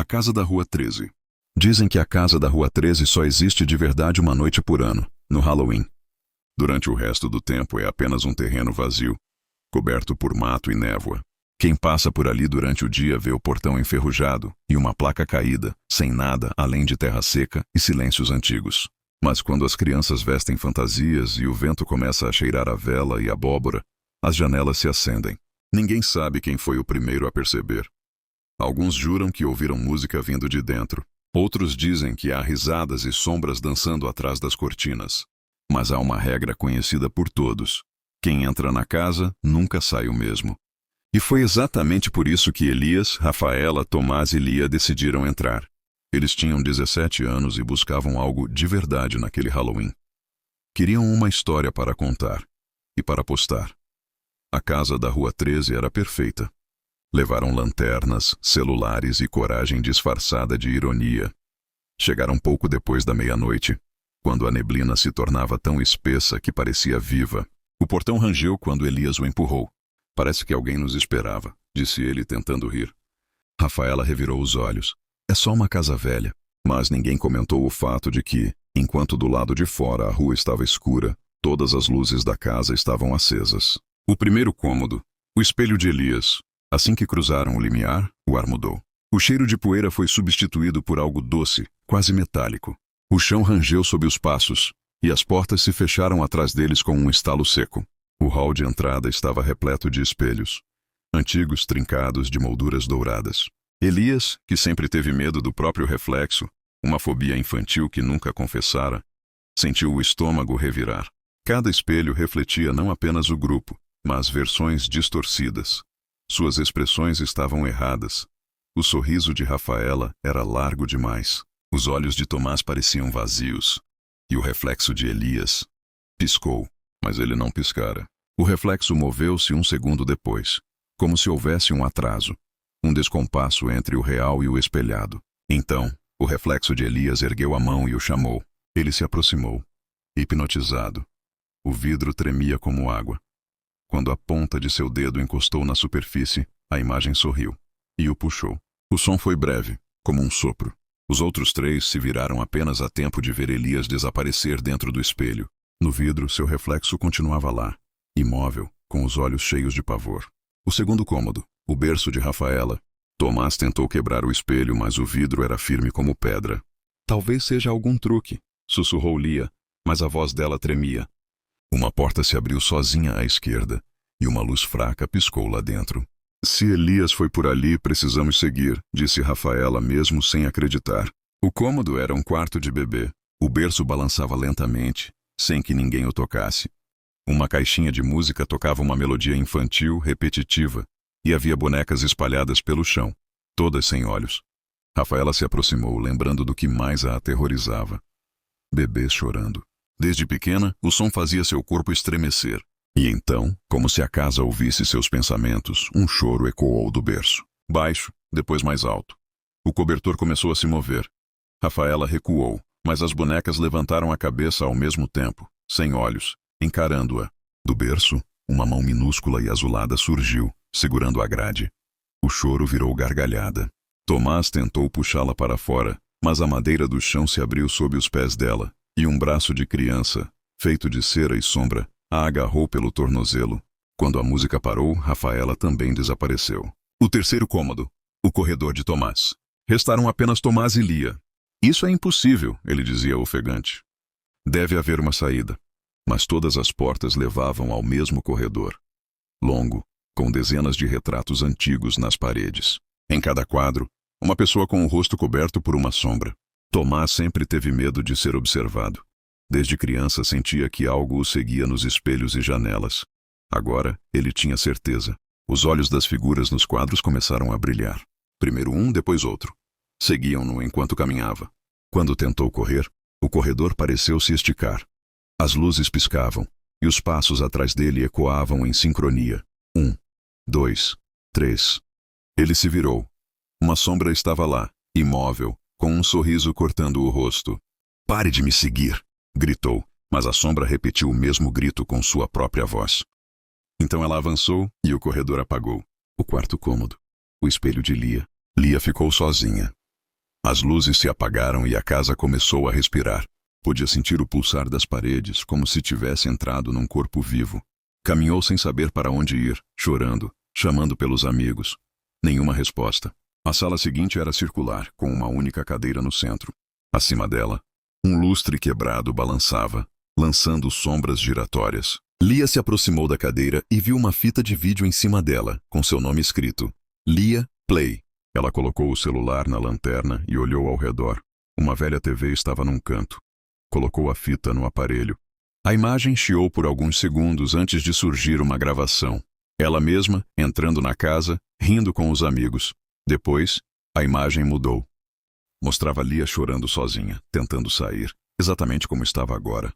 A Casa da Rua 13. Dizem que a Casa da Rua 13 só existe de verdade uma noite por ano, no Halloween. Durante o resto do tempo é apenas um terreno vazio, coberto por mato e névoa. Quem passa por ali durante o dia vê o portão enferrujado e uma placa caída, sem nada além de terra seca e silêncios antigos. Mas quando as crianças vestem fantasias e o vento começa a cheirar a vela e abóbora, as janelas se acendem. Ninguém sabe quem foi o primeiro a perceber. Alguns juram que ouviram música vindo de dentro. Outros dizem que há risadas e sombras dançando atrás das cortinas. Mas há uma regra conhecida por todos. Quem entra na casa nunca sai o mesmo. E foi exatamente por isso que Elias, Rafaela, Tomás e Lia decidiram entrar. Eles tinham 17 anos e buscavam algo de verdade naquele Halloween. Queriam uma história para contar e para postar. A Casa da Rua 13 era perfeita. Levaram lanternas, celulares e coragem disfarçada de ironia. Chegaram pouco depois da meia-noite, quando a neblina se tornava tão espessa que parecia viva. O portão rangeu quando Elias o empurrou. Parece que alguém nos esperava, disse ele tentando rir. Rafaela revirou os olhos. É só uma casa velha. Mas ninguém comentou o fato de que, enquanto do lado de fora a rua estava escura, todas as luzes da casa estavam acesas. O primeiro cômodo, o espelho de Elias. Assim que cruzaram o limiar, o ar mudou. O cheiro de poeira foi substituído por algo doce, quase metálico. O chão rangeu sob os passos, e as portas se fecharam atrás deles com um estalo seco. O hall de entrada estava repleto de espelhos, antigos trincados de molduras douradas. Elias, que sempre teve medo do próprio reflexo, uma fobia infantil que nunca confessara, sentiu o estômago revirar. Cada espelho refletia não apenas o grupo, mas versões distorcidas. Suas expressões estavam erradas. O sorriso de Rafaela era largo demais. Os olhos de Tomás pareciam vazios. E o reflexo de Elias piscou, mas ele não piscara. O reflexo moveu-se um segundo depois, como se houvesse um atraso, um descompasso entre o real e o espelhado. Então, o reflexo de Elias ergueu a mão e o chamou. Ele se aproximou, hipnotizado. O vidro tremia como água. Quando a ponta de seu dedo encostou na superfície, a imagem sorriu e o puxou. O som foi breve, como um sopro. Os outros três se viraram apenas a tempo de ver Elias desaparecer dentro do espelho. No vidro, seu reflexo continuava lá, imóvel, com os olhos cheios de pavor. O segundo cômodo, o berço de Rafaela. Tomás tentou quebrar o espelho, mas o vidro era firme como pedra. Talvez seja algum truque, sussurrou Lia, mas a voz dela tremia. Uma porta se abriu sozinha à esquerda, e uma luz fraca piscou lá dentro. Se Elias foi por ali, precisamos seguir, disse Rafaela mesmo sem acreditar. O cômodo era um quarto de bebê. O berço balançava lentamente, sem que ninguém o tocasse. Uma caixinha de música tocava uma melodia infantil, repetitiva, e havia bonecas espalhadas pelo chão, todas sem olhos. Rafaela se aproximou, lembrando do que mais a aterrorizava. Bebês chorando. Desde pequena, o som fazia seu corpo estremecer. E então, como se a casa ouvisse seus pensamentos, um choro ecoou do berço. Baixo, depois mais alto. O cobertor começou a se mover. Rafaela recuou, mas as bonecas levantaram a cabeça ao mesmo tempo, sem olhos, encarando-a. Do berço, uma mão minúscula e azulada surgiu, segurando a grade. O choro virou gargalhada. Tomás tentou puxá-la para fora, mas a madeira do chão se abriu sob os pés dela, e um braço de criança, feito de cera e sombra, a agarrou pelo tornozelo. Quando a música parou, Rafaela também desapareceu. O terceiro cômodo, o corredor de Tomás. Restaram apenas Tomás e Lia. Isso é impossível, ele dizia ofegante. Deve haver uma saída. Mas todas as portas levavam ao mesmo corredor. Longo, com dezenas de retratos antigos nas paredes. Em cada quadro, uma pessoa com o rosto coberto por uma sombra. Tomás sempre teve medo de ser observado. Desde criança sentia que algo o seguia nos espelhos e janelas. Agora, ele tinha certeza. Os olhos das figuras nos quadros começaram a brilhar. Primeiro um, depois outro. Seguiam-no enquanto caminhava. Quando tentou correr, o corredor pareceu se esticar. As luzes piscavam, e os passos atrás dele ecoavam em sincronia. 1, 2, 3. Ele se virou. Uma sombra estava lá, imóvel, com um sorriso cortando o rosto. "Pare de me seguir!" gritou, mas a sombra repetiu o mesmo grito com sua própria voz. Então ela avançou e o corredor apagou. O quarto cômodo. O espelho de Lia. Lia ficou sozinha. As luzes se apagaram e a casa começou a respirar. Podia sentir o pulsar das paredes, como se tivesse entrado num corpo vivo. Caminhou sem saber para onde ir, chorando, chamando pelos amigos. Nenhuma resposta. A sala seguinte era circular, com uma única cadeira no centro. Acima dela, um lustre quebrado balançava, lançando sombras giratórias. Lia se aproximou da cadeira e viu uma fita de vídeo em cima dela, com seu nome escrito. Lia Play. Ela colocou o celular na lanterna e olhou ao redor. Uma velha TV estava num canto. Colocou a fita no aparelho. A imagem chiou por alguns segundos antes de surgir uma gravação. Ela mesma, entrando na casa, rindo com os amigos. Depois, a imagem mudou. Mostrava Lia chorando sozinha, tentando sair, exatamente como estava agora.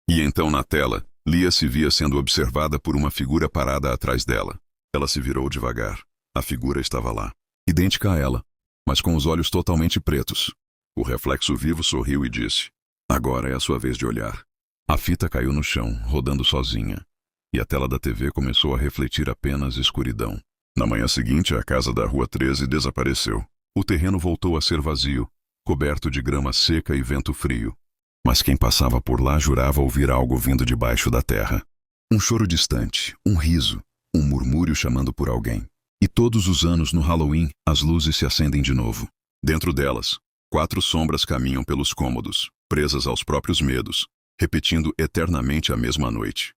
E então, na tela, Lia se via sendo observada por uma figura parada atrás dela. Ela se virou devagar. A figura estava lá, idêntica a ela, mas com os olhos totalmente pretos. O reflexo vivo sorriu e disse: agora é a sua vez de olhar. A fita caiu no chão, rodando sozinha, e a tela da TV começou a refletir apenas escuridão. Na manhã seguinte, a casa da Rua 13 desapareceu. O terreno voltou a ser vazio, coberto de grama seca e vento frio. Mas quem passava por lá jurava ouvir algo vindo debaixo da terra. Um choro distante, um riso, um murmúrio chamando por alguém. E todos os anos, no Halloween, as luzes se acendem de novo. Dentro delas, 4 sombras caminham pelos cômodos, presas aos próprios medos, repetindo eternamente a mesma noite.